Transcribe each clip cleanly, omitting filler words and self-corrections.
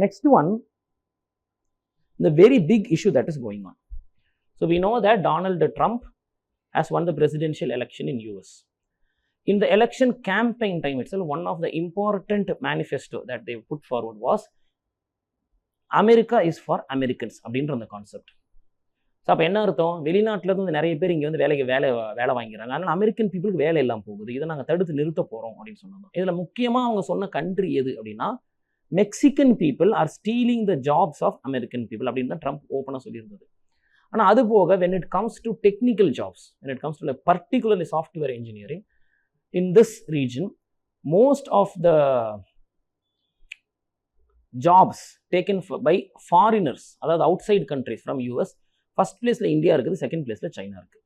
Next one, the very big issue that is going on. So we know that Donald Trump has won the presidential election in US. In the election campaign time itself, one of the important manifesto that they put forward was America is for Americans அப்படின்ற அந்த concept. So அப்போ என்ன அர்த்தம், வெளிநாட்டில் இருந்து நிறைய பேர் இங்கே வந்து வேலை வாங்கிறாங்க, அதனால் அமெரிக்கன் பீப்புளுக்கு வேலை எல்லாம் போகுது, இதை நாங்கள் தடுத்து நிறுத்த போகிறோம் அப்படின்னு சொன்னாங்க. இதில் முக்கியமாக அவங்க சொன்ன கண்ட்ரி எது அப்படின்னா, Mexican people are stealing the jobs of American people அப்படின்னு தான் ட்ரம்ப் ஓப்பனாக சொல்லியிருந்தது. ஆனால் அது போக when it comes to technical jobs, when it comes to like particularly software engineering in this region, most of the jobs taken by foreigners, அதாவது outside countries from US, first பிளேஸில் India இருக்குது, second பிளேஸில் China இருக்குது.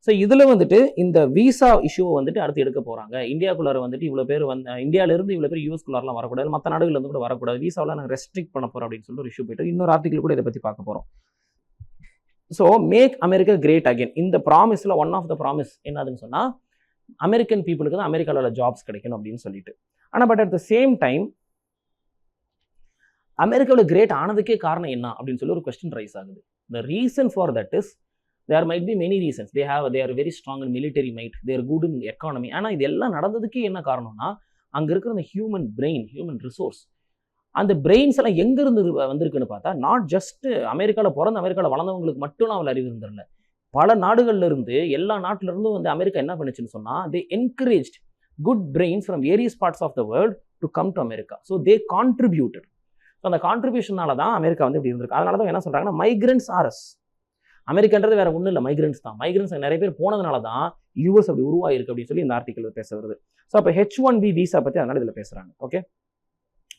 So இதில் வந்துட்டு இந்த visa இஷ்யூவை வந்துட்டு அடுத்து எடுக்க போகிறாங்க. இந்தியாக்குள்ளார வந்துட்டு இவ்வளோ பேர் இந்தியாவிலேருந்து இவ்வளோ பேர் யூஎஸ்குள்ளாரெலாம் வரக்கூடாது, மற்ற நாடுகள்லேருந்து கூட வரக்கூடாது, விசாவில் நாங்கள் ரெஸ்ட்ரிக்ட் பண்ண போகிறோம் அப்படின்னு சொல்லிட்டு ஒரு இஷ்யூ போயிட்டு இன்னொரு ஆர்டிகல் கூட இதை பற்றி பார்க்க போகிறோம். So make America great again, இந்த ப்ராமிஸில் ஒன் ஆஃப் த ப்ராமிஸ் என்னதுன்னு சொன்னால், அமெரிக்கன் பீப்புளுக்கு தான் அமெரிக்காவில் ஜாப்ஸ் கிடைக்கணும் அப்படின்னு சொல்லிட்டு. ஆனால் but at the same time அமெரிக்காவில் கிரேட் ஆனதுக்கே காரணம் என்ன அப்படின்னு சொல்லி ஒரு கொஸ்டின் ரைஸ் ஆகுது. The reason for that is there might be many reasons. They are very strong in military might, they are good in economy. ஆனால் இது எல்லாம் நடந்ததுக்கு என்ன காரணம்னா, அங்கே இருக்கிற அந்த ஹியூமன் பிரெயின், ஹியூமன் ரிசோர்ஸ், அந்த பிரெயின்ஸ் எல்லாம் எங்கேருந்து வந்திருக்குன்னு பார்த்தா, நாட் ஜஸ்ட் அமெரிக்காவில் பிறந்து அமெரிக்காவில் வளர்ந்தவங்களுக்கு மட்டும் அவள் அறிவு இருந்திரல, பல நாடுகள்ல இருந்து, எல்லா நாட்டில இருந்தும் வந்து அமெரிக்கா என்ன பண்ணுச்சுன்னு சொன்னால், they encouraged good brains from various parts of the world to come to America. So they contributed. So அந்த கான்ட்ரிபியூஷனால தான் அமெரிக்கா வந்து இப்படி இருந்திருக்கு. அதனால தான் என்ன சொல்கிறாங்கன்னா, மைக்ரன்ஸ் ஆர்எஸ், அமெரிக்கான்றது வேற ஒன்றும் இல்லை, மைக்ரன்ஸ் தான். மைக்ரன்ஸ் நிறைய பேர் போனதுனால தான் யூஎஸ் அப்படி உருவாயிருக்கு அப்படின்னு சொல்லி இந்த ஆர்டிக்கல் பேச வருது. ஸோ அப்போ H1B விசா பற்றி அதனால இதில் பேசுகிறாங்க. ஓகே,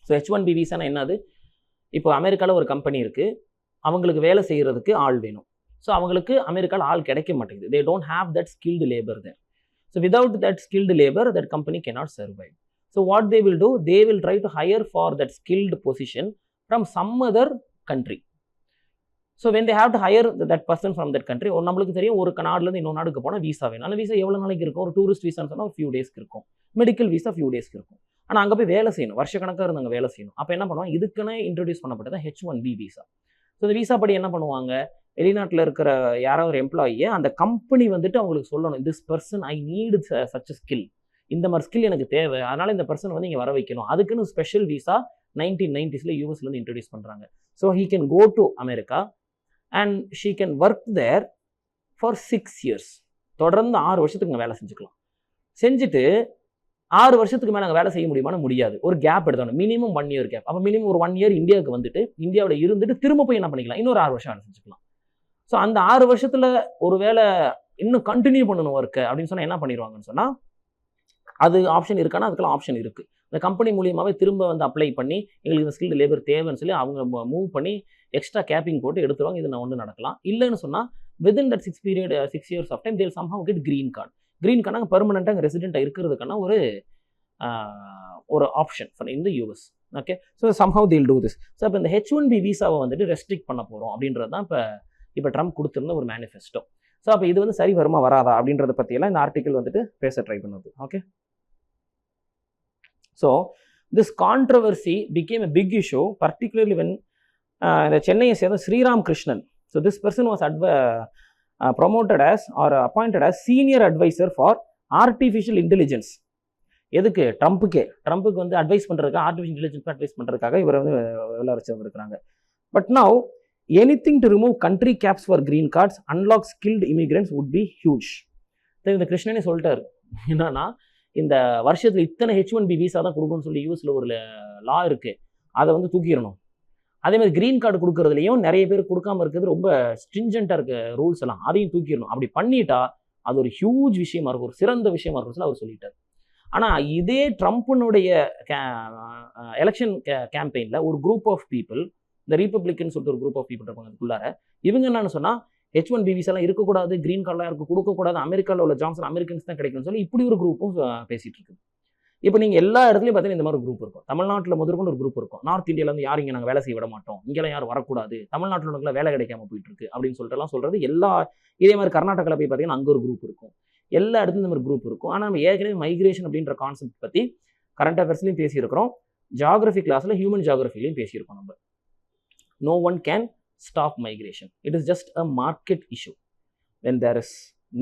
ஸோ H1B விசானா என்னது, இப்போ அமெரிக்காவில் ஒரு கம்பெனி இருக்குது, அவங்களுக்கு வேலை செய்கிறதுக்கு ஆள் வேணும். ஸோ அவங்களுக்கு அமெரிக்காவில் ஆள் கிடைக்க மாட்டேங்குது. They don't have that skilled labour there. So without that skilled labour that company cannot survive. So what they will do, they will try to hire for that skilled position from some other country. So when they have to hire that person from that country, நம்மளுக்கு தெரியும் ஒரு நாடுலேருந்து இன்னொரு நாடுக்கு போனால் visa வேணும். அந்த visa எவ்வளோ நாளைக்கு இருக்கும், ஒரு டூரிஸ்ட் வீசான்னு சொன்னால் ஒரு ஃபியூ டேஸ்க்கு இருக்கும், மெடிக்கல் வீசா ஃபியூ டேஸ்க்கு இருக்கும். ஆனால் அங்கே போய் வேலை செய்யணும், வருஷக்கணக்காக இருந்து அங்கே வேலை செய்யணும். அப்போ என்ன பண்ணுவாங்க, இதுக்குன்னு இன்ட்ரடியூஸ் பண்ணப்பட்டது H1B விசா. ஸோ இந்த வீசா படி என்ன பண்ணுவாங்க, வெளிநாட்டில் இருக்கிற யாரோ ஒரு எம்ப்ளாயியை அந்த கம்பெனி வந்துட்டு அவங்களுக்கு சொல்லணும், this person I need such skill, இந்த மாதிரி ஸ்கில் எனக்கு தேவை, அதனால இந்த பர்சன் வந்து இங்கே வர வைக்கணும். அதுக்குன்னு ஸ்பெஷல் விசா 1990s யூஎஸ்லேருந்து இன்ட்ரடியூஸ் பண்ணுறாங்க. So he can go to America and she can work there for 6 years. தொடர்ந்து 6 வருஷத்துக்கு வேலை செஞ்சுக்கலாம். செஞ்சுட்டு 6 வருஷத்துக்கு மேலே நாங்கள் வேலை செய்ய முடியுமான்னு முடியாது, ஒரு கேப் எடுத்தோம், மினிமம் 1 year கேப். அப்போ மினிமம் ஒரு 1 year இந்தியாவுக்கு வந்துட்டு இந்தியாவில் இருந்துட்டு திரும்ப போய் என்ன பண்ணிக்கலாம், இன்னொரு 6 வருஷம் வேலை செஞ்சுக்கலாம். ஸோ அந்த 6 வருஷத்தில் ஒரு வேலை இன்னும் கண்டினியூ பண்ணணும் ஒர்க்கு அப்படின்னு சொன்னால் என்ன பண்ணிடுவாங்கன்னு சொன்னால், அது ஆப்ஷன் இருக்கானா, அதுக்கெல்லாம் ஆப்ஷன் இருக்குது. இந்த கம்பெனி மூலியமாகவே திரும்ப வந்து அப்ளை பண்ணி எங்களுக்கு இந்த ஸ்கில்டு லேபர் தேவைன்னு சொல்லி அவங்க மூவ் பண்ணி எக்ஸ்ட்ரா கேப்பிங் போட்டு எடுத்துருவாங்க. இது நான் ஒன்று நடக்கலாம். இல்லைன்னு சொன்னால் within that 6 years of time they'll somehow get green card. Green card பெர்மனெண்ட்டாக ரெசிடென்ட்டாக இருக்கிறதுக்கான ஒரு ஆப்ஷன் இந்த US. Okay, so somehow they'll do this. So இப்போ இந்த H1B விசாவை வந்துட்டு ரெஸ்ட்ரிக்ட் பண்ண போகிறோம் அப்படின்றது தான் இப்போ ட்ரம்ப் கொடுத்துருந்த ஒரு மேனிஃபெஸ்டோ. ஸோ அப்போ இது வந்து சரி வருமா வராதா அப்படின்றத பற்றியெல்லாம் இந்த ஆர்டிக்கல் வந்துட்டு பேச ட்ரை பண்ணுது. Okay, so this controversy became a big issue, particularly when இந்த சென்னையை சேர்ந்த Sriram Krishnan. So this person was promoted as or appointed as senior advisor for artificial intelligence. எதுக்கு, ட்ரம்ப்புக்கு வந்து அட்வைஸ் பண்ணுறதுக்காக, ஆர்டிஃபிஷியல் இன்டெலிஜென்ஸ் அட்வைஸ் பண்ணுறதுக்காக இவரை வந்து வேலை வச்சு வந்திருக்கிறாங்க. But now anything to remove country caps for green cards, unlock skilled immigrants would be huge. இந்த கிருஷ்ணனே சொல்லிட்டாரு என்னன்னா, இந்த வருஷத்துல இத்தனை H1B விசா தான் கொடுக்கணும்னு சொல்லி யூஎஸ்ல ஒரு லா இருக்கு, அதை வந்து தூக்கிடணும். அதே மாதிரி கிரீன் கார்டு கொடுக்கறதுலையும் நிறைய பேர் கொடுக்காம இருக்கிறது ரொம்ப ஸ்ட்ரிஞ்சென்ட்டாக இருக்க ரூல்ஸ் எல்லாம், அதையும் தூக்கிடணும். அப்படி பண்ணிட்டா அது ஒரு ஹியூஜ் விஷயமா இருக்கும், ஒரு சிறந்த விஷயமா இருக்கும் சொல்லி அவர் சொல்லிட்டார். ஆனால் இதே ட்ரம்ப்பினுடைய எலெக்ஷன் கேம்பெயினில் ஒரு குரூப் ஆஃப் பீப்புள், இந்த ரீபப்ளிகன் சொல்லிட்டு ஒரு குரூப் ஆஃப் பீப்புள் இருப்பாங்க அதுக்குள்ளார, இவங்க என்னன்னு சொன்னால் H1B விசாலாம் இருக்கக்கூடாது, கிரீன் கார்டெலாம் யாருக்கு கொடுக்கக்கூடாது, அமெரிக்காவில் உள்ள ஜாப்ஸ் அமெரிக்கன்ஸ் தான் கிடைக்கணும்னு சொல்லி இப்படி ஒரு குரூப்பும் பேசிகிட்டு இருக்குது. இப்போ நீங்கள் எல்லா இடத்துலையும் பார்த்தீங்கன்னா இந்த மாதிரி ஒரு குரூப் இருக்கும். தமிழ்நாட்டில் முதற்கொண்டு ஒரு குரூப் இருக்கும். நார்த் இந்தியாவிலேருந்து யாரும் இங்கே நாங்கள் வேலை செய்ய விட மாட்டோம், இங்கெல்லாம் யாரும் வரக்கூடாது, தமிழ்நாட்டில் உள்ளவங்களாம் வேலை கிடைக்காம போயிட்டு இருக்கு அப்படின்னு சொல்லிட்டுலாம் சொல்கிறது எல்லா. இதே மாதிரி கர்நாடகாவில் போய் பார்த்தீங்கன்னா அங்கே ஒரு குரூப் இருக்கும், எல்லா இடத்துலையும் இந்த மாதிரி குரூப் இருக்கும். ஆனால் நம்ம ஏற்கனவே மைக்ரேஷன் அப்படின்ற கான்செப்ட் பற்றி கரண்ட் அஃபேர்ஸ்லையும் பேசியிருக்கிறோம், ஜியாகிரபி கிளாஸில் ஹியூமன் ஜியாகிரபிலையும் பேசியிருக்கோம் நம்ம. No one can stop migration. It is just a market issue. when there is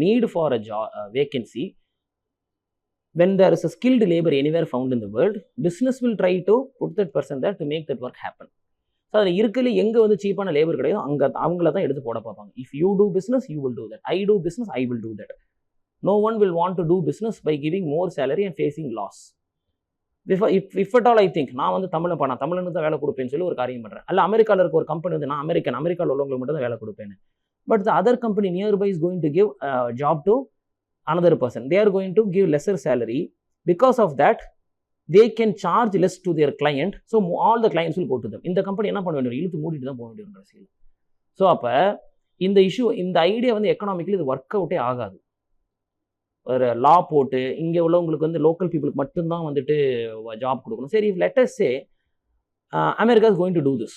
need for a vacancy, when there is a skilled labor anywhere found in the world, business will try to put that person there to make that work happen. So அதில் இருக்கிறதுல எங்கே வந்து சீப்பான labour கிடையாது அங்கே அவங்கள தான் எடுத்து போட பார்ப்பாங்க. If you do business you will do that, I do business I will do that. No one will want to do business by giving more salary and facing loss. If at all I think நான் வந்து தமிழனுக்கு தான் வேலை கொடுப்பேன்னு சொல்லி ஒரு காரியம் பண்ணுறேன். அல்ல அமெரிக்காவில் இருக்க ஒரு கம்பெனி வந்து நான் அமெரிக்காவில் உள்ளவங்களுக்கு மட்டும் தான் வேலை கொடுப்பேன். But the other company nearby is going to give a job to another person. They are going to give lesser salary. Because of that, they can charge less to their client. So all the clients will go to them. இந்த company என்ன பண்ண வேண்டியது, இழுத்து மூடிட்டு தான் போக வேண்டியது கடைசியில். ஸோ அப்போ இந்த இஷ்யூ, இந்த ஐடியா வந்து எக்கனாமிக்கலி இது ஒர்க் அவுட்டே ஆகாது. ஒரு லா போட்டு இங்கே உள்ளவங்களுக்கு வந்து லோக்கல் பீப்புளுக்கு மட்டும்தான் வந்துட்டு ஜாப் கொடுக்கணும். சரி, let us say America is going to do this.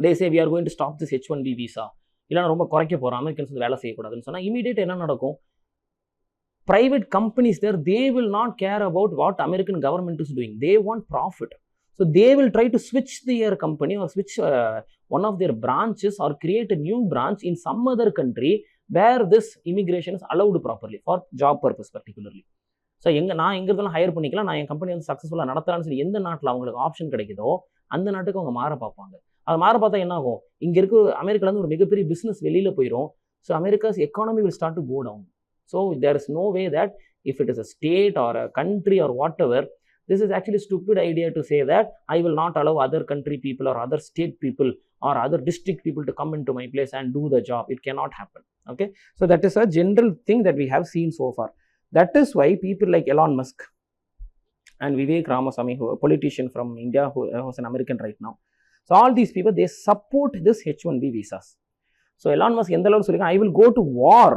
They say we are going to stop this H1B visa. இல்லைனா ரொம்ப குறைக்க போகிறோம், அமெரிக்கன்ஸ் வந்து வேலை செய்யக்கூடாதுன்னு சொன்னால் இமீடியேட் என்ன நடக்கும்? Private companies there, they will not care about what American government is doing. They want profit. So they will try to ஸ்விட்ச் தியர் கம்பெனி ஆர் ஸ்விட்ச் one of their branches R create a new branch in some other country where this immigration is allowed properly for job purpose particularly. So நான் எங்கே இருந்தாலும் higher பண்ணிக்கலாம், நான் என் company வந்து சக்ஸஸ்ஃபுல்லாக நடத்தலாம்னு சொல்லி எந்த நாட்டில் அவங்களுக்கு ஆப்ஷன் கிடைக்குதோ அந்த நாட்டுக்கு அவங்க மாற பார்ப்பாங்க. அது மாற பார்த்தா என்ன ஆகும்? இங்கே இருக்க அமெரிக்காலேருந்து ஒரு மிகப்பெரிய பிஸ்னஸ் வெளியில் போயிடும். So America's economy will start to go down. So there is no way that if it is a state or a country or whatever, this is actually stupid idea to say that I will not allow other country people or other state people or other district people to come into my place and do the job. It cannot happen. Okay, so that is a general thing that we have seen so far. That is why people like Elon Musk and Vivek Ramaswamy, who a politician from India who is an American right now, so all these people, they support this H1B visas. So Elon Musk எந்த அளவுக்கு சொல்லிருக்காங்க, I will go to war.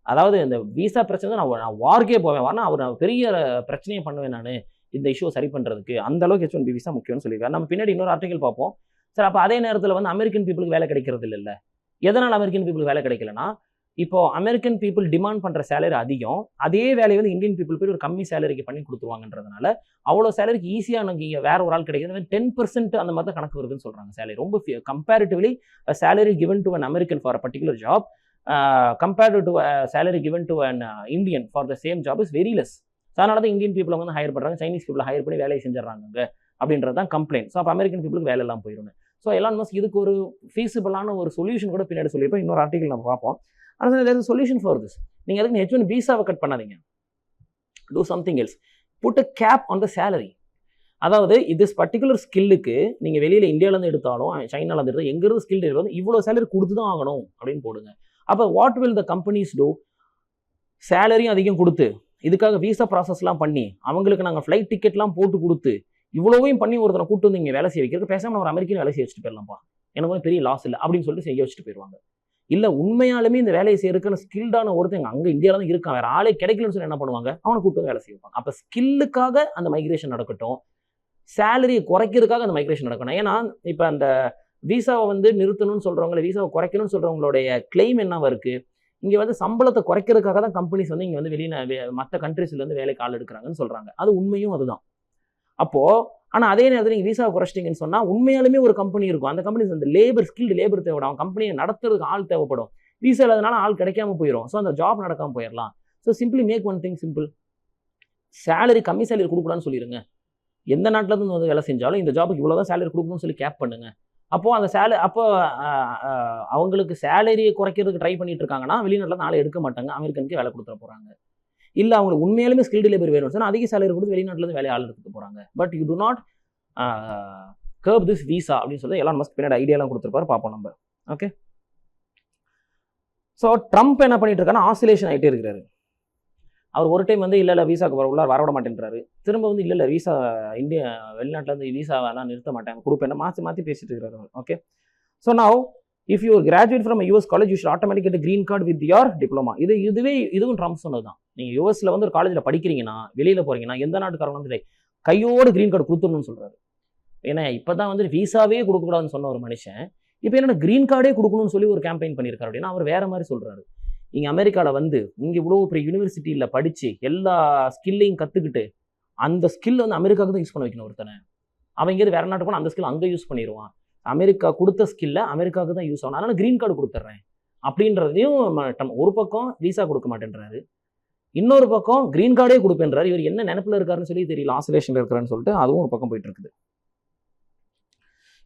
அதாவது இந்த visa பிரச்சனை நான் வார்க்கே போவேன், வரணும் அவர் பெரிய பிரச்சனையை பண்ணுவேன் நான் இந்த இஷ்யூ சரி பண்ணுறதுக்கு, அந்த அளவுக்கு H1B விசா முக்கியம்னு சொல்லியிருக்காரு. நம்ம பின்னாடி இன்னொரு ஆர்டிகல் பார்ப்போம். சார் அப்போ அதே நேரத்தில் வந்து அமெரிக்கன் பீப்புளுக்கு வேலை கிடைக்கிறது இல்லை. எதனால் அமெரிக்கன் பீப்புளுக்கு வேலை கிடைக்கலன்னா, இப்போ அமெரிக்கன் பீப்புள் டிமாண்ட் பண்ணுற சேலரி அதிகம், அதே வேலையை வந்து இந்தியன் பீப்புள் போய் ஒரு கம்மி சேலரிக்கு பண்ணி கொடுத்துருவாங்கன்றதுனால அவ்வளோ சேலரிக்கு ஈஸியாக எனக்கு இங்கே வேற ஒரு ஆள் கிடைக்கிறது 10% அந்த மாதிரி தான் கணக்கு வருதுன்னு சொல்கிறாங்க. சேலரி ரொம்ப comparatively salary given to an American for a particular job compared to salary given to an Indian for the same job is very less. அதனால தான் இந்தியன் பீப்புளை வந்து ஹையர் பண்ணுறாங்க, சைனீஸ் பீப்புளை ஹையர் பண்ணி வேலையை செஞ்சிடறாங்க அப்படின்றது தான் கம்ப்ளைண்ட். ஸோ அப்போ அமெரிக்கன் பீப்புளுக்கு வேலை எல்லாம் போயிடும். ஸோ எலான் மஸ்க் இதுக்கு ஒரு ஃபீஸிபிளான ஒரு சொல்யூஷன் கூட பின்னாடி சொல்லியிருப்போம், இன்னொரு ஆர்டிகல் நம்ம பார்ப்போம். ஆனால் there is solution for this. நீங்கள் அதுக்கு H1 விசாவை கட் பண்ணாதீங்க, do something else, put a cap on the salary. அதாவது இது பர்டிகுலர் ஸ்கில்லுக்கு நீங்கள் வெளியில் இந்தியாவிலேருந்து எடுத்தாலும் சைனாலேருந்து எடுத்தாலும் எங்கேருந்து ஸ்கில் எடுத்தாலும் இவ்வளோ சேலரி கொடுத்து தான் ஆகணும் அப்படின்னு போடுங்க. அப்போ what will the companies do? சேலரியும் அதிகம் கொடுத்து இதுக்காக விசா ப்ராசஸ்லாம் பண்ணி அவங்களுக்கு நாங்கள் ஃப்ளைட் டிக்கெட்லாம் போட்டு கொடுத்து இவ்வளோவையும் பண்ணி ஒருத்தனை கூட்டு வந்து இங்கே வேலை செய்ய வைக்கிறதுக்கு பேசாமல் ஒரு அமெரிக்கன் வேலை செய்ய வச்சுட்டு போயிடலாம்ப்பா, எனக்கு வந்து பெரிய லாஸ் இல்லை அப்படின்னு சொல்லிட்டு செய்ய வச்சுட்டு போயிடுவாங்க. இல்லை உண்மையாலுமே இந்த வேலையை செய்யறதுக்கான ஸ்கில்டான ஒருத்தங்க அங்கே இந்தியாவில் தான் இருக்கான், வேறு ஆளே கிடைக்கலன்னு சொல்லி என்ன பண்ணுவாங்க, அவனை கூப்பிட்டு வேலை செய்வாங்க. அப்போ ஸ்கில்லுக்காக அந்த மைக்ரேஷன் நடக்கட்டும், சேலரியை குறைக்கிறதுக்காக அந்த மைக்ரேஷன் நடக்கணும். ஏன்னா இப்போ அந்த விசாவை வந்து நிறுத்தணும்னு சொல்கிறவங்களை, விசாவை குறைக்கணும்னு சொல்கிறவங்களுடைய கிளைம் என்னவா இருக்குது, இங்கே வந்து சம்பளத்தை குறைக்கிறதுக்காக தான் கம்பெனிஸ் வந்து இங்கே வந்து மற்ற கண்ட்ரீஸ்லேருந்து வேலைக்கு ஆள் எடுக்கிறாங்கன்னு சொல்கிறாங்க. அது உண்மையும் அதுதான். அப்போது ஆனால் அதே நேரத்தில் நீங்கள் விசாவை குறைச்சிட்டிங்கன்னு சொன்னால் உண்மையாலுமே ஒரு கம்பெனி இருக்கும், அந்த கம்பெனிஸ் அந்த ஸ்கில்டு லேபர் தேவைப்படும், அவன் கம்பெனியை நடத்துறதுக்கு ஆள் தேவைப்படும். விசா இல்லாதனால ஆள் கிடைக்காம போயிடும். ஸோ அந்த ஜாப் நடக்காமல் போயிடலாம். So simply make one thing simple, salary கம்மி சேலரி கொடுக்கூடாதுன்னு சொல்லிடுங்க. எந்த நாட்டில் இருந்து வந்து வேலை செஞ்சாலும் இந்த ஜாபுக்கு இவ்வளோ தான் சேலரி கொடுக்கணும்னு சொல்லி கேப் பண்ணுங்க. அப்போது அந்த அவங்களுக்கு சேலரியை குறைக்கிறதுக்கு ட்ரை பண்ணிட்டு இருக்காங்கன்னா வெளிநாட்டில் ஆளை எடுக்க மாட்டாங்க, அமெரிக்கனுக்கு வேலை கொடுத்துட போகிறாங்க. இல்லை அவங்களுக்கு உண்மையாலுமே ஸ்கில்டு லேபர் வேணும்னு சொன்னால் அதிக சேலரி கொடுத்து வெளிநாட்டிலேருந்து வேலையை ஆள் எடுத்துட்டு போகிறாங்க. But you do not curb this visa அப்படின்னு சொல்லி எலான் மஸ்க் பின்னாடி ஐடியாலாம் கொடுத்துருப்பாரு, பார்ப்போம் நம்ம. ஓகே, ஸோ ட்ரம்ப் என்ன பண்ணிட்டு இருக்காருன்னா ஆசிலேஷன் ஆகிட்டே இருக்கிறாரு. அவர் ஒரு டைம் வந்து இல்லை விசாக்கு உள்ளார் வரவிட மாட்டேன்றாரு, திரும்ப வந்து இல்லை விசா இந்தியா வெளிநாட்டிலேருந்து விசாவெல்லாம் நிறுத்த மாட்டாங்க கொடுப்பேன், மாற்றி மாற்றி பேசிட்டு இருக்கிறாரு. Okay, so now if you graduate from US college you should automatic get green card with your diploma. இதுவும் ட்ரம்ப் சொன்னது தான். நீங்கள் யூஎஸில் வந்து ஒரு காலேஜில் படிக்கிறீங்கன்னா வெளியில் போகிறீங்கன்னா எந்த நாட்டுக்காரங்க வந்து கையோடு கிரீன் கார்டு கொடுத்துடணும்னு சொல்கிறாரு. ஏன்னா இப்போ தான் வந்து விசாவே கொடுக்கக்கூடாதுன்னு சொன்ன ஒரு மனுஷன் இப்போ என்னென்ன கிரீன் கார்டே கொடுக்கணும்னு சொல்லி ஒரு கேம்பெயின் பண்ணியிருக்காரு. அப்படின்னா அவர் வேறு மாதிரி சொல்கிறாரு. இங்கே அமெரிக்காவில் வந்து இங்கே இவ்வளோ பெரிய யூனிவர்சிட்டியில் படித்து எல்லா ஸ்கில்லையும் கற்றுக்கிட்டு அந்த ஸ்கில் வந்து அமெரிக்காவுக்கு தான் யூஸ் பண்ண வைக்கணும் ஒருத்தனை. அவன் இங்கே வேற நாட்டு போனால் அந்த ஸ்கில் அங்கே யூஸ் பண்ணிடுவான். அமெரிக்கா கொடுத்த ஸ்கில்ல அமெரிக்காவுக்கு தான் யூஸ் ஆகும், அதனால கிரீன் கார்டு கொடுத்துட்றேன் அப்படின்றதையும் ஒரு பக்கம் விசா கொடுக்க மாட்டேன்றாரு, இன்னொரு பக்கம் கிரீன் கார்டே கொடுப்பேன்றாரு. இவர் என்ன நினைப்பில் இருக்காருன்னு சொல்லி தெரியல, ஆசிலேஷன்ல இருக்கிறான்னு சொல்லிட்டு அதுவும் ஒரு பக்கம் போயிட்டு இருக்குது.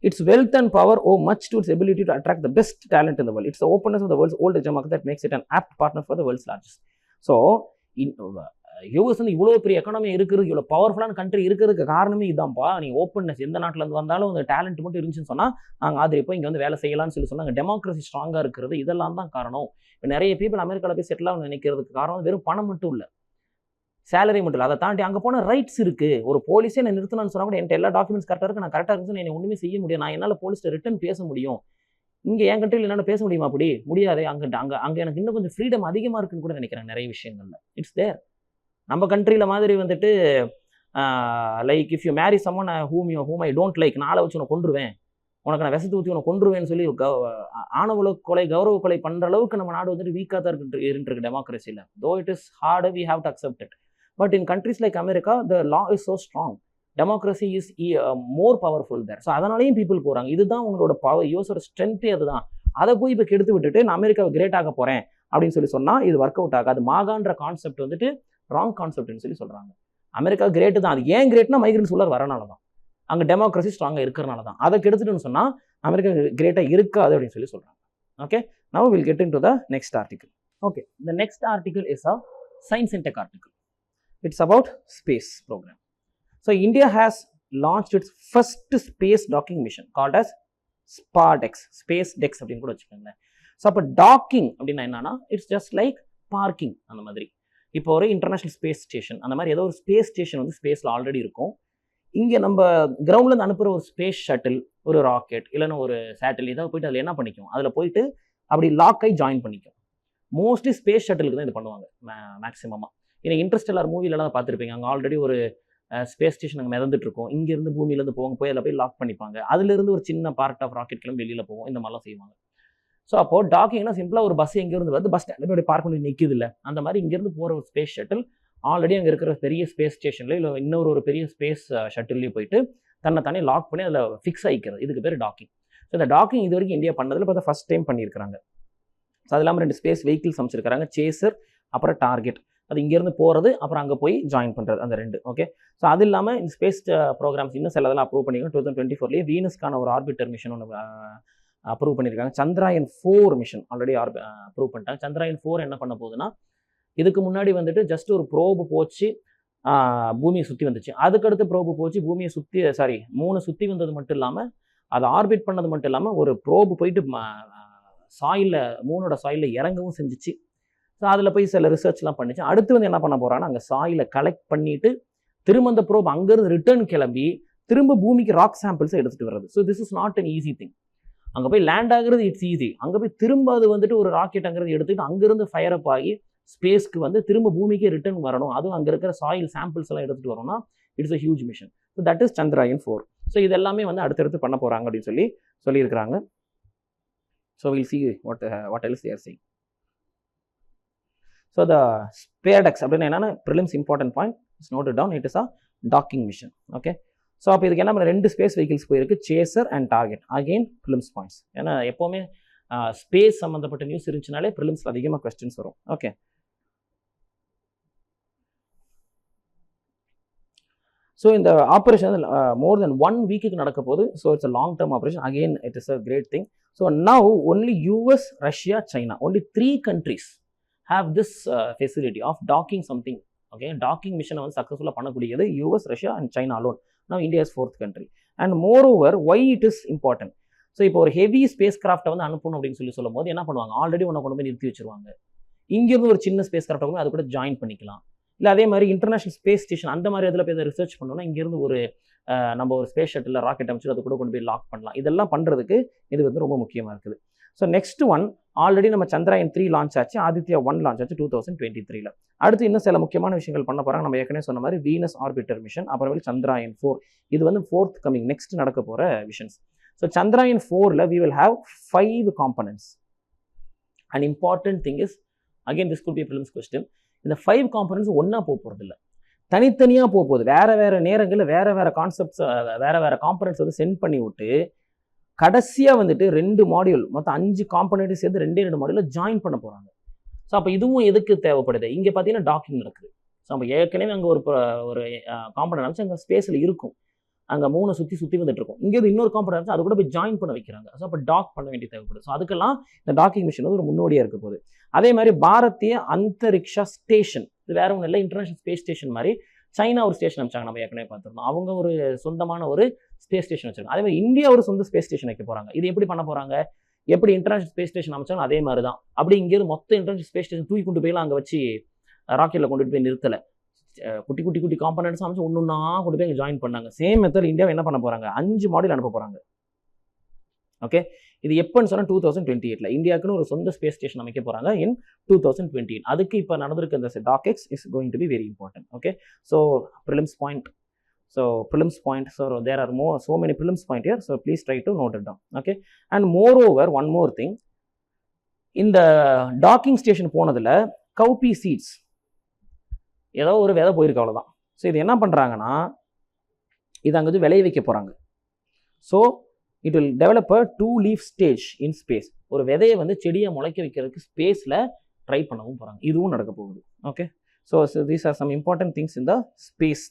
Its wealth and power owe much to its ability to attract the best talent in the world. It's the openness of the world's old edge market that makes it an apt partner for the world's largest. So, US வந்து இவ்வளோ பெரிய economy இருக்குது, இவ்வளோ பவர்ஃபுல்லான country இருக்கிறதுக்கு காரணமே இதுதான்ப்பா. நீங்கள் ஓப்பன்னஸ் எந்த நாட்டிலேருந்து வந்தாலும் அந்த டேலண்ட் மட்டும் இருந்துச்சுன்னு சொன்னால் நாங்கள் ஆதரிப்போ இங்கே வந்து வேலை செய்யலாம்னு சொல்லி சொன்னாங்க. டெமோக்ரஸி ஸ்ட்ராங்காக இருக்கிறது இதெல்லாம் தான் காரணம். இப்போ நிறைய பீப்புள் அமெரிக்காவில் போய் செட்டில் ஆகணும்னு நினைக்கிறதுக்கு காரணம் வெறும் பணம் மட்டும் இல்லை, சேலரி மட்டும் இல்லை, அதை தாண்டி அங்கே போனால் ரைட்ஸ் இருக்குது. ஒரு போலீஸே நான் நிறுத்தணும்னு சொன்னால் கூட என்கிட்ட எல்லா டாக்குமெண்ட்ஸ் கரெக்டாக இருக்குது, நான் கரெக்டாக இருந்துச்சு, நான் ஒன்றுமே செய்ய முடியும், நான் என்னால் போலீஸ்ட்டு ரிட்டன் பேச முடியும். இங்கே என் கண்ட்ரியில் என்னால் பேச முடியுமா? அப்படி முடியாது. அங்கே எனக்கு இன்னும் கொஞ்சம் ஃப்ரீடம் அதிகமாக இருக்குன்னு கூட நினைக்கிறேன் நிறைய விஷயங்கள்ல. It's there. நம்ம கண்ட்ரியில் மாதிரி வந்துட்டு like if you marry someone whom I don't like, நாளை வச்சு உன்னை கொண்டுருவேன், உனக்கு நான் விஷத்தை ஊற்றி உனக்கு கொண்டுருவேன்னு சொல்லி ஆணவ கொலை கௌரவ கொலை பண்ணுற அளவுக்கு நம்ம நாடு வந்துட்டு வீக்காக தான் இருந்துருக்கு டெமோக்ரஸியில். Though it is hard, we have to accept it. But in countries like America the law is so strong, democracy is more powerful there. So அதனாலையும் பீப்புள் போகிறாங்க. இதுதான் உங்களோட பவர், யூஎஸோட ஸ்ட்ரென்த்தே அதுதான். அதை போய் இப்போ கெடுத்து விட்டுட்டு நான் அமெரிக்காவை கிரேட் ஆக போகிறேன் அப்படின்னு சொல்லி சொன்னால் இது ஒர்க் அவுட் ஆகாது. மாகான்ற கான்செப்ட் வந்துட்டு ராங் கான்செப்ட்னு சொல்லி சொல்கிறாங்க. அமெரிக்கா கிரேட்டு தான். அது ஏன் கிரேட்னா மைக்ரன்ஸ் உள்ள வரனால தான், அங்கே டெமோக்ரஸி ஸ்ட்ராங்காக இருக்கிறனால தான். அதை கெடுத்துட்டுன்னு சொன்னால் அமெரிக்கா கிரேட்டாக இருக்காது அப்படின்னு சொல்லி சொல்கிறாங்க. Okay, now will get into the next article. Okay, the next article is a science and tech article. It's about space program. So India has launched its first space docking mission called as SpaDex, SpaceDex அப்படின்னு கூட வச்சுக்கோங்களேன். So அப்போ docking அப்படின்னா என்னன்னா, it's just like parking. அந்த மாதிரி இப்போ ஒரு இன்டர்நேஷனல் ஸ்பேஸ் ஸ்டேஷன், அந்த மாதிரி ஏதோ ஒரு ஸ்பேஸ் ஸ்டேஷன் வந்து ஸ்பேஸில் ஆல்ரெடி இருக்கும். இங்கே நம்ம கிரவுண்ட்லேருந்து அனுப்புகிற ஒரு ஸ்பேஸ் ஷட்டில், ஒரு ராக்கெட் இல்லைன்னா ஒரு சேட்டில் ஏதாவது போயிட்டு அதில் என்ன பண்ணிக்கும், அதில் போயிட்டு அப்படி லாக் ஆகி ஜாயின் பண்ணிக்கும். மோஸ்ட்லி ஸ்பேஸ் ஷட்டிலுக்கு தான் இது பண்ணுவாங்க மேக்ஸிமமாக. ஏன்னா இன்டர்ஸ்டெல்லார் மூவிலலாம் பார்த்துருப்பீங்க, அங்கே ஆல்ரெடி ஒரு ஸ்பேஸ் ஸ்டேஷன் அங்கே மிதந்துட்டு இருக்கும். இங்கேருந்து பூமியிலேருந்து போவாங்க, போய் அதில் போய் லாக் பண்ணிப்பாங்க. அதுலேருந்து ஒரு சின்ன பார்ட் ஆஃப் ராக்கெட் கிளம்பி வெளியில் போவோம். இந்த மாதிரிலாம் செய்வாங்க. ஸோ அப்போ டாக்கிங்னா சிம்பிளாக ஒரு பஸ் எங்கேருந்து வந்து பஸ் ஸ்டாண்டில் போய் பார்க் பண்ணி நிற்கிது இல்லை, அந்த மாதிரி இங்கேருந்து போகிற ஒரு ஸ்பேஸ் ஷட்டில் ஆல்ரெடி அங்கே இருக்கிற பெரிய ஸ்பேஸ் ஸ்டேஷனில் இல்லை இன்னொரு பெரிய ஸ்பேஸ் ஷட்டில்லையும் போயிட்டு தன்னை தானே லாக் பண்ணி அதில் ஃபிக்ஸ் ஆகிக்கிறது. இதுக்கு பேர் டாக்கிங். ஸோ இந்த டாக்கிங் இது வரைக்கும் இந்தியா பண்ணதில் இப்போ ஃபஸ்ட் டைம் பண்ணியிருக்காங்க. ஸோ அது இல்லாமல் 2 ஸ்பேஸ் வெஹிக்கிள்ஸ் அமைச்சிருக்காங்க, சேசர் அப்புறம் டார்கெட். அது இங்கேருந்து போகிறது அப்புறம் அங்கே போய் ஜாயின் பண்ணுறது, அந்த 2. ஓகே, ஸோ அது இல்லாமல் இந்த ஸ்பேஸ் ப்ரோக்ராம்ஸ் இன்னும் சில இதெல்லாம் அப்ரூவ் பண்ணியிருக்காங்க. 2024 வீனஸ்க்கான ஒரு ஆர்பிட்டர் மிஷன் ஒன்று அப்ரூவ் பண்ணியிருக்காங்க. சந்திராயன் 4 மிஷன் ஆல்ரெடி அப்ரூவ் பண்ணிட்டாங்க. சந்திராயன் 4 என்ன பண்ண போகுதுன்னா, இதுக்கு முன்னாடி வந்துட்டு ஜஸ்ட் ஒரு ப்ரோபு போச்சு, பூமியை சுற்றி வந்துச்சு. அதுக்கடுத்து ப்ரோபு போச்சு, பூமியை சுற்றி மூணு சுற்றி வந்தது மட்டும் இல்லாமல் அதை ஆர்பிட் பண்ணது மட்டும் இல்லாமல் ஒரு ப்ரோபு போயிட்டு சாயிலில் மூணோட சாயிலில் இறங்கவும் செஞ்சிச்சு. ஸோ அதில் போய் சில ரிசர்ச்லாம் பண்ணிச்சு. அடுத்து வந்து என்ன பண்ண போகிறாங்கன்னா, அங்கே சாயிலை கலெக்ட் பண்ணிவிட்டு திரும்ப அந்த ப்ரோப் அங்கேருந்து ரிட்டர்ன் கிளம்பி திரும்ப பூமிக்கு ராக் சாம்பிள்ஸை எடுத்துகிட்டு வர்றது. So this is not an easy thing. அங்கே போய் லேண்ட் ஆகுறது இட்ஸ் ஈஸி, அங்கே போய் திரும்ப அது வந்துட்டு ஒரு ராக்கெட் அங்கேருந்து எடுத்துக்கிட்டு அங்கேருந்து ஃபயர் அப் ஆகி ஸ்பேஸ்க்கு வந்து திரும்ப பூமிக்கே ரிட்டர்ன் வரணும், அதுவும் அங்கே இருக்கிற சாயில் சாம்பிள்ஸ் எல்லாம் எடுத்துகிட்டு வரணும்னா it's a huge mission. So that is Chandrayaan 4. So இது எல்லாமே வந்து அடுத்தடுத்து பண்ண போகிறாங்க அப்படின்னு சொல்லியிருக்கிறாங்க. So will see what else they are saying. So the SpaceX அப்படின்னா என்னன்னா, prelims important point is noted down, it is a docking mission. Okay, so அப்போ இதுக்கு என்ன பண்ண 2 ஸ்பேஸ் வெஹிக்கிள்ஸ் போயிருக்கு, chaser and target. Again prelims points. ஏன்னா எப்போவுமே space சம்மந்தப்பட்ட நியூஸ் இருந்துச்சுனாலே ப்ரிலிம்ஸில் அதிகமாக கொஸ்டின்ஸ் வரும். ஓகே, ஸோ இந்த ஆப்ரேஷன் மோர் தென் 1 வீக்குக்கு நடக்க போகுது. So it's a long term operation. Again it is a great thing. So now only US, Russia, China, only 3 countries have this facility of docking something. Okay, docking mission வந்து சக்ஸஸ்ஃபுல்லாக பண்ணக்கூடியது US, Russia and China alone. Now India is 4th country. And moreover, why it is important? So இப்போ ஒரு heavy space கிராஃப்டை வந்து அனுப்பணும் அப்படின்னு சொல்லும் போது என்ன பண்ணுவாங்க, ஆல்ரெடி ஒன்று கொண்டு போய் நிறுத்தி வச்சிருவாங்க. இங்கேருந்து ஒரு சின்ன ஸ்பேஸ் கிராஃப்டை கொண்டு அது கூட ஜாயின் பண்ணிக்கலாம். இல்லை அதே மாதிரி இன்டர்நேஷனல் ஸ்பேஸ் ஸ்டேஷன் அந்த மாதிரி இதில் போய் ரிசர்ச் பண்ணோம்னா இங்கேருந்து ஒரு நம்ம ஒரு ஸ்பேஸ் ஷட்டில் ராக்கெட் அமைச்சு அது கூட கொண்டு போய் லாக் பண்ணலாம். இதெல்லாம் பண்ணுறதுக்கு இது வந்து ரொம்ப முக்கியமாக இருக்குது. ஸோ நெக்ஸ்ட் ஒன் ஆல்ரெடி நம்ம சந்திராயன் 3 லான்ச் ஆச்சு, ஆதித்யா 1 லான்ச் ஆச்சு 2023. அடுத்து இன்னும் சில முக்கியமான விஷயங்கள் பண்ண போகிறாங்க. நம்ம ஏற்கனவே சொன்ன மாதிரி வீனஸ் ஆர்பிட்டர் மிஷன், அப்புறமேல் சந்திராயன் 4. இது வந்து 4th கமிங் நெக்ஸ்ட் நடக்க போகிற விஷன்ஸ். ஸோ சந்திராயன் 4ல we will have 5 components. An important thing is, again this could be a prelims question, இந்த 5 components ஒன்றா போக போகிறது இல்லை, தனித்தனியாக போகுது. வேறு நேரங்களில் வேறு கான்செப்ட்ஸ் வேறு காம்பனன்ட்ஸ் வந்து சென்ட் பண்ணி விட்டு கடைசியாக வந்துட்டு 2 மாடியூல் மொத்தம் 5 காம்பனண்ட்டையும் சேர்த்து 2 மாடியூலில் ஜாயின் பண்ண போகிறாங்க. ஸோ அப்போ இதுவும் எதுக்கு தேவைப்படுது? இங்கே பார்த்தீங்கன்னா டாக்கிங் நடக்குது. ஸோ நம்ம ஏற்கனவே அங்கே ஒரு காம்பனண்ட் அமைச்சு அங்கே ஸ்பேஸில் இருக்கும், அங்கே 3 சுற்றி வந்துட்டு இருக்கும். இங்கே இன்னொரு காம்பனண்ட் அமைச்சு அது கூட போய் ஜாயின் பண்ண வைக்கிறாங்க. ஸோ அப்போ டாக் பண்ண வேண்டிய தேவைப்படுது. ஸோ அதுக்கெல்லாம் இந்த டாக்கிங் மிஷின் வந்து ஒரு முன்னோடியாக இருக்க போகுது. அதே மாதிரி பாரதிய அந்தரிக்ஷா ஸ்டேஷன், இது வேற ஒன்றும் இல்லை, இன்டர்நேஷனல் ஸ்பேஸ் ஸ்டேஷன் மாதிரி சைனா ஒரு ஸ்டேஷன் அமைச்சாங்க, நம்ம ஏற்கனவே பார்த்துருந்தோம். அவங்க ஒரு சொந்தமான ஒரு ஸ்பேஸ் ஸ்டேஷன் வச்சிருக்காங்க. அதே மாதிரி இந்தியா ஒரு சொந்த ஸ்பேஸ் ஸ்டேஷன் வைக்க போகிறாங்க. இது எப்படி பண்ண போகிறாங்க? எப்படி இன்டர்நேஷனல் ஸ்பேஸ் ஸ்டேஷன் அமைச்சாலும் அதே மாதிரி தான். அப்படி இங்கேருந்து மொத்த இன்டர்நேஷனல் ஸ்பேஸ் ஸ்டேஷன் தூக்கி கொண்டு போயெல்லாம் அங்கே வச்சு ராக்கெட்டில் கொண்டுட்டு போய் நிறுத்தலை. குட்டி காம்பனன்ட்ஸ் அமைச்சு ஒன்றுன்னா கொண்டு போய் அங்கே ஜாயின் பண்ணாங்க. சேம் மெத்தட் இந்தியாவை என்ன பண்ண போகிறாங்க? 5 மாடியூல் அனுப்ப போகிறாங்க. ஓகே, இது எப்போன்னு சொன்னால் 2028 இந்தியாவுக்குன்னு ஒரு சொந்த ஸ்பேஸ் ஸ்டேஷன் அமைக்க போகிறாங்க இன் 2028. அதுக்கு இப்போ நடந்திருக்க இந்த டாக்எக்ஸ் is going to be very important. Okay, so prelims point. So there are so many prelims point here. So please try to note it down. Okay, and moreover, one more thing. இந்த docking station போனதில் கவுபி seeds ஏதோ ஒரு விதை போயிருக்கு, அவ்வளோதான். So இது என்ன பண்ணுறாங்கன்னா, இது அங்கே வந்து விளைய வைக்க போகிறாங்க. So it will develop a 2 leaf stage in space. ஒரு விதையை வந்து செடியை முளைக்க வைக்கிறதுக்கு ஸ்பேஸில் ட்ரை பண்ணவும் போகிறாங்க. இதுவும் நடக்க போகுது. Okay, so these are some important things in the space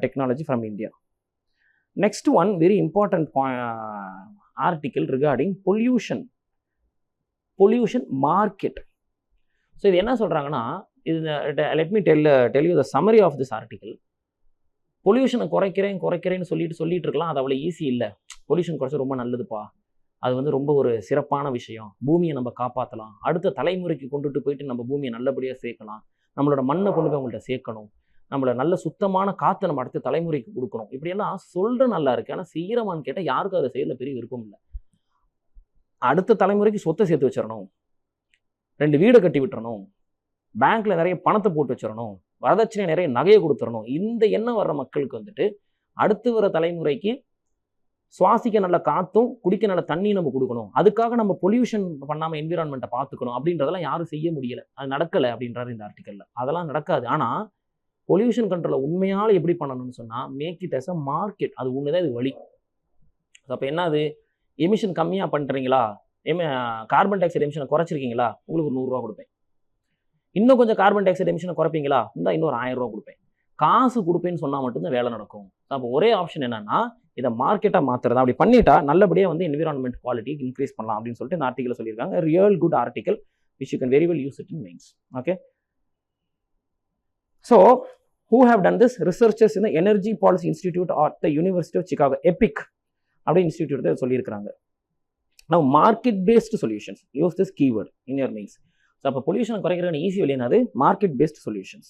technology from India. Next one, very important article regarding pollution market. So இது என்ன சொல்றாங்கன்னா, இது let me tell you the summary of this article. பொல்யூஷனை குறைக்கிறேன்னு சொல்லிட்டு இருக்கலாம். அது அவ்வளோ easy இல்லை. Pollution குறைச்சா ரொம்ப நல்லதுப்பா, அது வந்து ரொம்ப ஒரு சிறப்பான விஷயம், பூமியை நம்ம காப்பாற்றலாம், அடுத்த தலைமுறைக்கு கொண்டுட்டு போயிட்டு நம்ம பூமியை நல்லபடியாக சேர்க்கலாம், நம்மளோட மண்ணை கொண்டு போய் அவங்கள்ட்ட சேர்க்கணும், நம்மள நல்ல சுத்தமான காற்றை நம்ம அடுத்த தலைமுறைக்கு கொடுக்கணும். இப்படியெல்லாம் சொல்ற நல்லா இருக்கு. ஆனால் செய்யறமான்னு கேட்டால் யாருக்கும் அதை செய்யல பெரிய விருப்பம் இல்லை. அடுத்த தலைமுறைக்கு சொத்தை சேர்த்து வச்சிடணும், 2 வீடை கட்டி விட்டுறணும், பேங்க்ல நிறைய பணத்தை போட்டு வச்சிடணும், வரதட்சணை நிறைய நகையை கொடுத்துடணும். இந்த எண்ணம் வர்ற மக்களுக்கு வந்துட்டு அடுத்து வர தலைமுறைக்கு சுவாசிக்க நல்ல காத்தும் குடிக்க நல்ல தண்ணியும் நம்ம கொடுக்கணும். அதுக்காக நம்ம பொல்யூஷன் பண்ணாமல் என்விரான்மெண்ட்டை பார்த்துக்கணும் அப்படின்றதெல்லாம் யாரும் செய்ய முடியலை. அது நடக்கலை அப்படின்றாரு இந்த ஆர்டிக்கல்ல. அதெல்லாம் நடக்காது. ஆனால் பொல்யூஷன் கண்ட்ரோலை உண்மையால் எப்படி பண்ணணும்னு சொன்னால், make it as a market. அது ஒன்று தான் இது வழி. அப்போ என்னது, எமிஷன் கம்மியாக பண்ணுறீங்களா, கார்பன் டை ஆக்சைடு எமிஷனை குறைச்சிருக்கீங்களா, உங்களுக்கு ஒரு 100 ரூபா கொடுப்பேன். இன்னும் கொஞ்சம் கார்பன் டை ஆக்சைடு எமிஷனை குறைப்பீங்களா, இருந்தால் இன்னொரு 1000 ரூபா கொடுப்பேன். காசு கொடுப்பேன்னு சொன்னால் மட்டும்தான் வேலை நடக்கும். அப்போ ஒரே ஆப்ஷன் என்னன்னா, இதை மார்க்கெட்டாக மாற்றுறது. அப்படி பண்ணிட்டா நல்லபடியாக வந்து என்விரான்மெண்ட் குவாலிட்டி இன்க்ரீஸ் பண்ணலாம் அப்படின்னு சொல்லிட்டு இந்த ஆர்டிக்கல் சொல்லியிருக்காங்க. Real good article which you can very well use it in mains. Okay, so who have done this? Researchers in the Energy Policy Institute at the University of Chicago, EPIC அப்படி institute தான் சொல்லியிருக்கிறாங்க. Now market based solutions, use this keyword in your mains. So அப்போ pollution குறைக்கிறதுன்னு easy வழி என்னது, market based solutions.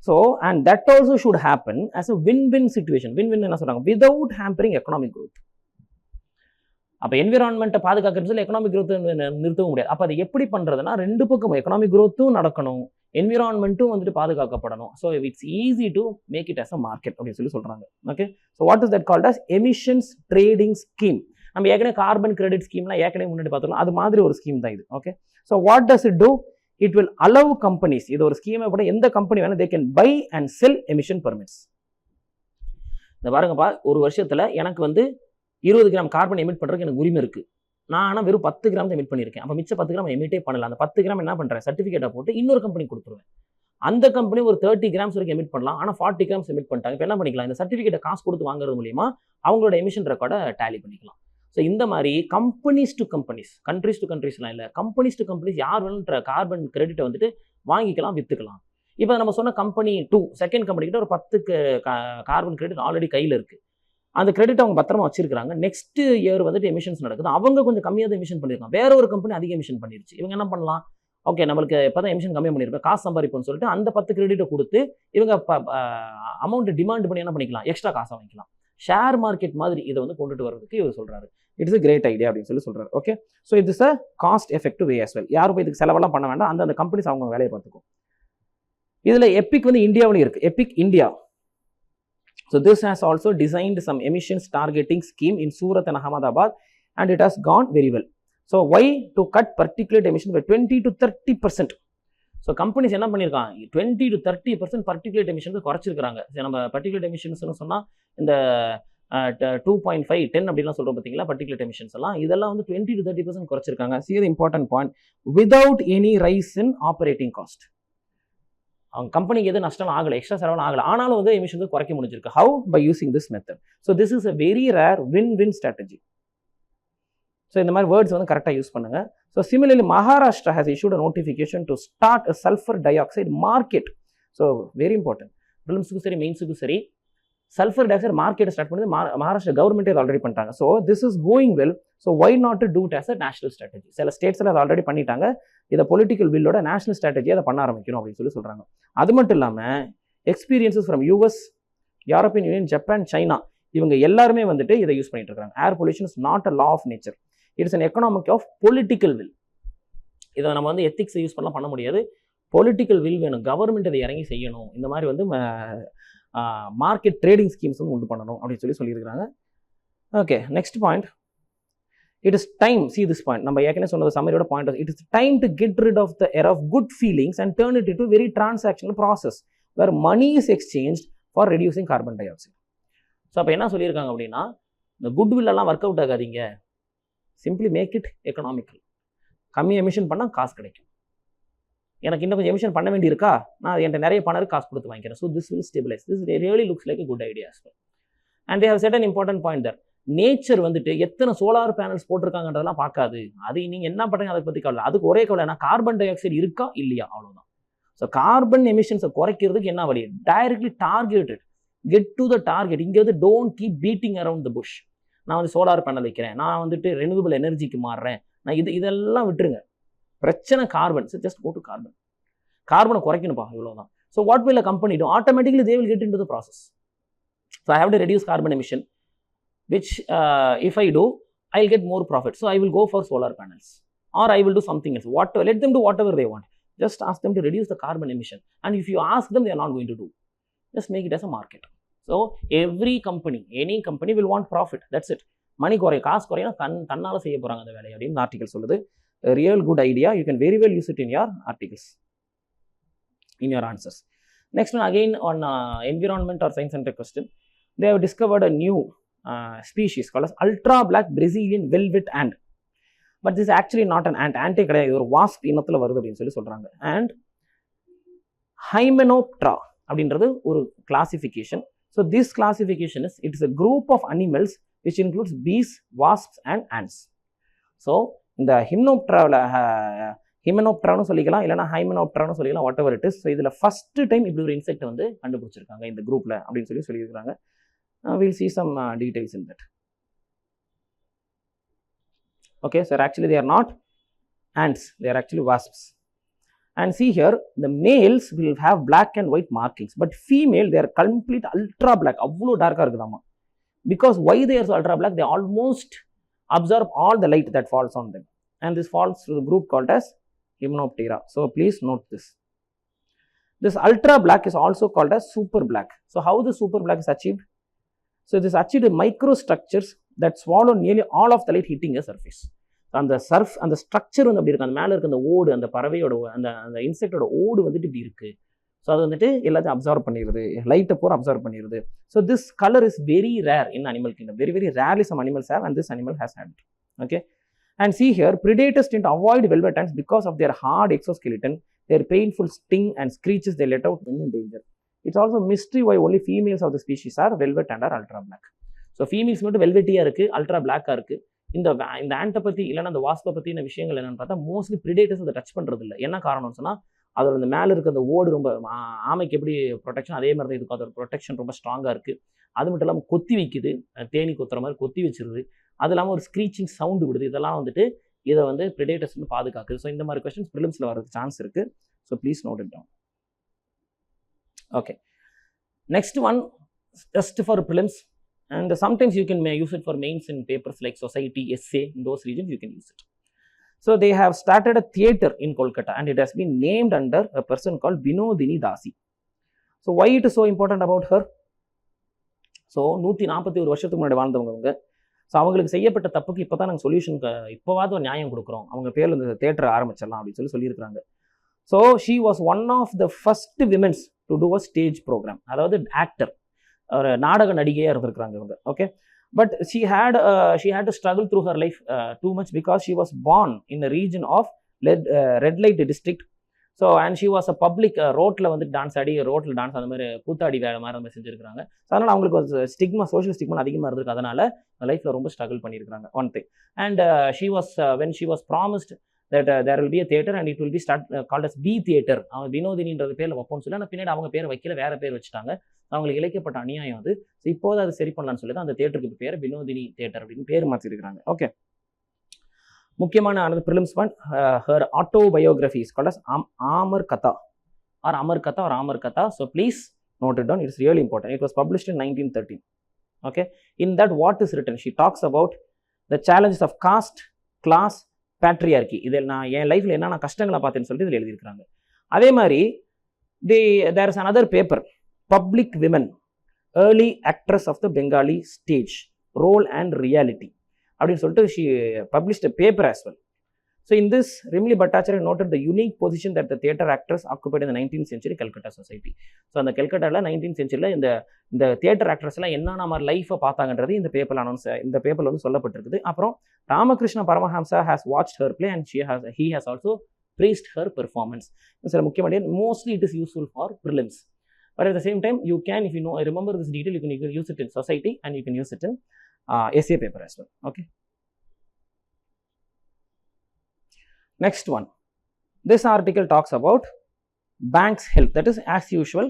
So and that also should happen as a win-win situation. Win-win என்ன சொல்றாங்க, without ஹேம்பரிங் economic growth. அப்போ என்விரான்மெண்ட்டை பாதுகாக்கிறது எக்கனாமிக் க்ரோத் நிறுத்தவும் முடியாது. அப்போ அதை எப்படி பண்ணுறதுனா, 2 பக்கமும் எக்கனாமிக் க்ரோத்தும் நடக்கணும், என்விரான்மெண்ட்டும் வந்துட்டு பாதுகாக்கப்படணும். So it's easy to make it as a market அப்படின்னு சொல்றாங்க. Okay, so what is that called as emissions trading scheme. நம்ம ஏற்கனவே கார்பன் கிரெடிட் ஸ்கீம்லாம் ஏற்கனவே முன்னாடி பார்த்துக்கலாம், அது மாதிரி ஒரு ஸ்கீம் தான் இது. Okay, so what does it do? It will allow companies, இது ஒரு ஸ்கீமை கூட எந்த கம்பெனி வேணும், they can buy and sell emission permits. இந்த பாருங்கப்பா, ஒரு வருஷத்துல எனக்கு வந்து 20 கிராம் கார்பன் எமிட் பண்றதுக்கு எனக்கு உரிமை இருக்கு. நான் ஆனால் வெறும் 10 கிராம் எமிட் பண்ணியிருக்கேன். அப்போ மிச்சம் 10 கிராம் எமிட்டே பண்ணல. அந்த 10 கிராம் என்ன பண்ணுறேன், சர்டிஃபிகேட்டை போட்டு இன்னொரு கம்பெனி கொடுத்துருவேன். அந்த கம்பெனி ஒரு 30 கிராம்ஸ் வரைக்கும் எமிட் பண்ணலாம், ஆனால் 40 கிராம்ஸ் எமிட் பண்ணிட்டாங்க. இப்போ என்ன பண்ணிக்கலாம், இந்த சர்டிஃபிகேட்டை காசு கொடுத்து வாங்குறது மூலியமா அவங்களோட எமிஷன் ரெக்கார்டை டேலி பண்ணிக்கலாம். ஸோ இந்த மாதிரி companies to companies, countries to கண்ட்ரிஸ்லாம் இல்லை, கம்பெனிஸ் டு கம்பெனிஸ் யார் வேணுன்ற கார்பன் கிரெடிட்டை வந்துட்டு வாங்கிக்கலாம், விற்றுக்கலாம். இப்போ நம்ம சொன்ன கம்பெனி 2 செகண்ட் கம்பெனி கிட்ட ஒரு 10 கார்பன் கிரெடிட் ஆல்ரெடி கையில் இருக்குது. அந்த கிரெடிட் அவங்க பத்திரமா வச்சிருக்காங்க. நெக்ஸ்ட் இயர் வந்துட்டு எமிஷன்ஸ் நடக்குது, அவங்க கொஞ்சம் கம்மியாக தான் எமிஷன் பண்ணியிருக்காங்க, வேற ஒரு கம்பெனி அதிக எமிஷன் பண்ணிருச்சு. இவங்க என்ன பண்ணலாம், ஓகே நம்மளுக்கு இப்போ தான் எமிஷன் கம்மியாக பண்ணியிருப்பேன், காசு சம்பாதிப்போம்னு சொல்லிட்டு அந்த 10 கிரெடிட்டை கொடுத்து இவங்க அமௌண்ட் டிமாண்ட் பண்ணி என்ன பண்ணிக்கலாம், எக்ஸ்ட்ரா காசை வாங்கிக்கலாம். ஷேர் மார்க்கெட் மாதிரி இதை வந்து கொண்டுட்டு வரதுக்கு இவர் சொல்றாரு. It is a great idea அப்படின்னு சொல்றாரு. Okay, so it is a cost effective way as well. யாரும் போய் இதுக்கு செலவெல்லாம் பண்ண வேண்டாம், அந்த கம்பெனிஸ் அவங்க வேலையை பார்த்துக்கும். இதுல எபிக் வந்து இந்தியாவிலும் இருக்கு, Epic India. So this has also designed some emissions targeting scheme in Surat and Ahmedabad, and it has gone very well. So why? To cut particulate emission by 20 to 30%. So companies என்ன பண்ணியிருக்காங்க 20 to 30% particulate emissions குறைச்சிருக்காங்க. நம்ம particulate எமிஷன்ஸ்னு சொன்னால் இந்த 2.5 10 அப்படிலாம் சொல்கிறோம் பார்த்தீங்களா, particulate emissions எல்லாம் இதெல்லாம் வந்து 20 to 30% குறைச்சிருக்காங்க. See the important point, without any rise in operating cost. அவங்க கம்பெனிக்கு எது நஷ்டம் ஆகலை, எக்ஸ்ட்ரா செலவு ஆகலை, ஆனாலும் வந்து எமிஷன்ஸ் குறைக்க முடிஞ்சிருக்கு. How? By using this method. So this is a very rare win strategy. So இந்த மாதிரி வேர்ட்ஸ் வந்து கரெக்டாக யூஸ் பண்ணுங்க. So similarly Maharashtra has issued a notification to start a sulphur dioxide market. So very important, ப்ரிலிம்ஸுக்கும் சரி மெயின்ஸுக்கும் சரி, sulphur dioxide மார்க்கெட்டை ஸ்டார்ட் பண்ணி மகாராஷ்டிரா கவர்மெண்ட்டே ஆல்ரெடி பண்ணிட்டாங்க. So this is going well. So why not to do it as a national strategy. சில ஸ்டேட்ஸில் அதை ஆல்ரெடி பண்ணிட்டாங்க. இதை பொலிட்டிக்கல் பில்லோட நேஷனல் ஸ்ட்ராட்டஜியை அதை பண்ண ஆரம்பிக்கணும் அப்படின்னு சொல்கிறாங்க. அது மட்டும் இல்லாமல் experiences from US, European Union, Japan, China, இவங்க எல்லாருமே வந்துட்டு இதை யூஸ் பண்ணிட்டு இருக்காங்க. Air pollution is not a law of nature, it's an economic of political will. இதை நம்ம வந்து எத்திக்ஸ் யூஸ் பண்ண முடியாது. பொலிட்டிக்கல் வில் வேணும், கவர்மெண்ட் இதை இறங்கி செய்யணும். இந்த மாதிரி வந்து மார்க்கெட் ட்ரேடிங் ஸ்கீம்ஸ் வந்து உண்டு பண்ணணும் அப்படின்னு சொல்லியிருக்காங்க. Okay, next point, it is time. See this point, நம்ம ஏற்கனவே சொன்னது சம்மரியோட point. It is time to get rid of the era of good feelings and turn it into very transactional process where money is exchanged for reducing carbon dioxide. So அப்போ என்ன சொல்லியிருக்காங்க அப்படின்னா, இந்த good வில்லெல்லாம் work out ஆகாதீங்க, simply make it economical. கம்மி emission பண்ணால் காசு கிடைக்கும். எனக்கு இன்னும் கொஞ்சம் எமிஷன் பண்ண வேண்டி இருக்கா, நான் என்கிட்ட நிறைய பணம் காசு கொடுத்து வாங்கிக்கிறேன். So this will stabilise. This really looks like a good idea as well. And they have set an important point there. Nature வந்துட்டு எத்தனை சோலார் பேனல்ஸ் போட்டிருக்காங்கன்றதெல்லாம் பார்க்காது. அது நீங்கள் என்ன பண்ணுறீங்க அதை பற்றி கவலை. அதுக்கு ஒரே கவலை என்ன, கார்பன் டை ஆக்சைடு இருக்கா இல்லையா, அவ்வளோதான். ஸோ கார்பன் எமிஷன்ஸை குறைக்கிறதுக்கு என்ன வழி, directly targeted, get to the target. இங்கே வந்து don't keep beating around the push. நான் வந்து சோலார் பேனல் வைக்கிறேன், நான் வந்துட்டு ரெனியூவபிள் எனர்ஜிக்கு மாறுறேன், நான் இதெல்லாம் விட்டுருங்க. பிரச்சனை carbon. So just go to carbon. கார்பனை குறைக்கணும்ப்பா, இவ்வளோதான். So what will a company do? Automatically they will get into the process. So I have to reduce carbon emission, which if I do, I'll get more profit. So I will go for solar panels, or I will do something else. Let them do whatever they want. Just ask them to reduce the carbon emission. And if you ask them, they are not going to do. Just make it as a market. So every company, any company will want profit. That's it. Money குறைய, காசு குறையா தன்னால செய்ய போறாங்க அந்த வேலையை அப்படின்னு article சொல்லுது. A real good idea. You can very well use it in your articles, in your answers. Next one, again on environment or science center question. They have discovered a new species called as ultra black Brazilian velvet ant. But this is actually not an ant. Ant கிடையாது, இது ஒரு wasp இனத்துல வருது அப்படின்னு சொல்றாங்க. And Hymenoptera அப்படின்றது ஒரு classification. So this classification is, it is a group of animals which includes bees, wasps and ants. So இந்த ஹிமெனோப்டரான்னு சொல்லிக்கலாம், இல்லைனா ஹைமெனோப்டரான்னு சொல்லிக்கலாம், what ever it is. So இதில் ஃபர்ஸ்ட் டைம் இப்படி ஒரு இன்செக்ட் வந்து கண்டுபிடிச்சிருக்காங்க இந்த குரூப்பில் அப்படின்னு சொல்லியிருக்காங்க. We'll see some details in that. Okay, so actually they are not ants, they are actually wasps. And see here, the males will have black and white markings, but female, they are complete ultra black. avlo dark ah irukudama. Because why they are so ultra black, they almost absorb all the light that falls on them, and this falls to the group called as Hymenoptera. So please note this. This ultra black is also called as super black. So how the super black is achieved? So this achieved microstructures that swallow nearly all of the light hitting a surface. அந்த அந்த structure வந்து அப்படி இருக்கு, அந்த மேலே இருக்க அந்த ஓடு, அந்த பறவையோட அந்த இன்செக்டோட ஓடு வந்துட்டு இப்படி இருக்கு. ஸோ அது வந்துட்டு எல்லாத்தையும் அப்சர்வ் பண்ணிடுது, லைட்டை பூரா அப்சர்வ் பண்ணிடுது. So this colour is very rare in animal kingdom. Very very rarely some animals have, and this animal has had it. Okay, and see here, predators tend to avoid velvet ants because of their hard exoskeleton, their painful sting and screeches they let out when in danger. It's also mystery why only females of the species are velvet and are ultra black. So females மட்டும் வெல்வெட்டியா இருக்கு, ultra பிளாக்கா இருக்கு. இந்த ஆண்டை பத்தி இல்லைன்னா அந்த வாஸ்பை பற்றின விஷயங்கள் என்னன்னு பார்த்தா மோஸ்ட்லி ப்ரிடேட்டர்ஸ் அதை டச் பண்ணுறது இல்லை. என்ன காரணம்னு சொன்னால் அதோட அந்த மேலே இருக்க அந்த ஓடு ரொம்ப, ஆமைக்கு எப்படி ப்ரொடெக்ஷன் அதே மாதிரி தான் இருக்கும், அதோட ப்ரொடெக்ஷன் ரொம்ப ஸ்ட்ராங்காக இருக்குது. அது மட்டும் இல்லாமல் கொத்தி வைக்குது, தேனி கொத்துற மாதிரி கொத்தி வச்சிருது. அது இல்லாமல் ஒரு ஸ்க்ரீச்சிங் சவுண்டு விடுது. இதெல்லாம் வந்துட்டு இதை வந்து ப்ரிடேட்டர்ஸ் வந்து பாதுகாக்குது. ஸோ இந்த மாதிரி கொஸ்டின்ஸ் ப்ரிலிம்ஸில் வரதுக்கு சான்ஸ் இருக்குது. So please note it down. Okay, next one just for prelims, and sometimes you can use it for mains in papers like society, essay. In those regions you can use it. So they have started a theatre in Kolkata, and it has been named under a person called Binodini Dasi. So why it is so important about her? So 141 வருஷத்துக்கு முன்னாடி வாழ்ந்தவங்க. So அவங்களுக்கு செய்யப்பட்ட தப்புக்கு இப்போ தான் நாங்கள் சொல்யூஷனுக்கு இப்போவாவது ஒரு நியாயம் கொடுக்குறோம், அவங்க பேரில் இந்த தேட்டரை ஆரம்பிச்சிடலாம் அப்படின்னு சொல்லியிருக்கிறாங்க. So she was one of the first womens to do a stage program. அதாவது ஆக்டர், ஒரு நாடக நடிகையாக இருந்திருக்கிறாங்க இவங்க. Okay, but she had to struggle through her life too much because she was born in a region of red light district. So and she was a public, ரோட்டில் வந்து dance ஆடி, ரோட்டில் dance அந்த மாதிரி கூத்தாடி வேலை மாதிரி அந்த மாதிரி செஞ்சுருக்காங்க. ஸோ அதனால் அவங்களுக்கு ஒரு ஸ்டிக்மா, சோஷியல் ஸ்டிக்மா அதிகமாக இருந்திருக்கு. அதனால் லைஃப்பில் ரொம்ப ஸ்ட்ரகிள் பண்ணியிருக்காங்க. One thing. And she was when she was promised that there will be a theater and it will be called as B theater. அவங்க வினோதினின்றது பேரில் வைப்போம்னு சொல்லி, ஆனால் பின்னாடி அவங்க பேரை வைக்கல, வேற பேர் வச்சுட்டாங்க. அவங்களுக்கு இழைக்கப்பட்ட அநியாயம் அது. ஸோ இப்போது அது சரி பண்ணலான்னு சொல்லி தான் அந்த தேட்டருக்கு பேர் வினோதினி தேட்டர் அப்படின்னு பேர் மாற்றிருக்கிறாங்க. ஓகே, முக்கியமான prelims point, her autobiography is called as Amar Katha or Amar Katha. So please note it down. It's really important. It was published in 1913. Okay, in that what is written, she talks about the challenges of caste, class, patriarchy. இதில் நான் என் லைஃப்பில் என்னென்ன கஷ்டங்களை பார்த்தேன்னு சொல்லிட்டு இதில் எழுதியிருக்கிறாங்க. அதே மாதிரி there is another paper, Public Women, Early Actress of the Bengali Stage, Role and Reality அப்படின்னு சொல்லிட்டு she published a paper as well. So in this, Rimli Bhattacharya noted the unique position that the theatre actors occupied in the 19th century Calcutta society. So அந்த கல்கட்டாவில் 19th centuryல இந்த theatre ஆக்ட்ரஸ்லாம் என்னென்ன மாதிரி லைஃப்பை பார்த்தாங்கன்றது இந்த பேப்பரில் வந்து சொல்லப்பட்டிருக்குது. அப்புறம் Ramakrishna Paramahamsa has watched her play and he has also praised her performance. சில முக்கியமான mostly it is useful for prelims, but at the same time you can, if you know, remember this detail, you can use it in society and you can use it in essay paper as well. Okay, next one, this article talks about bank's health, that is as usual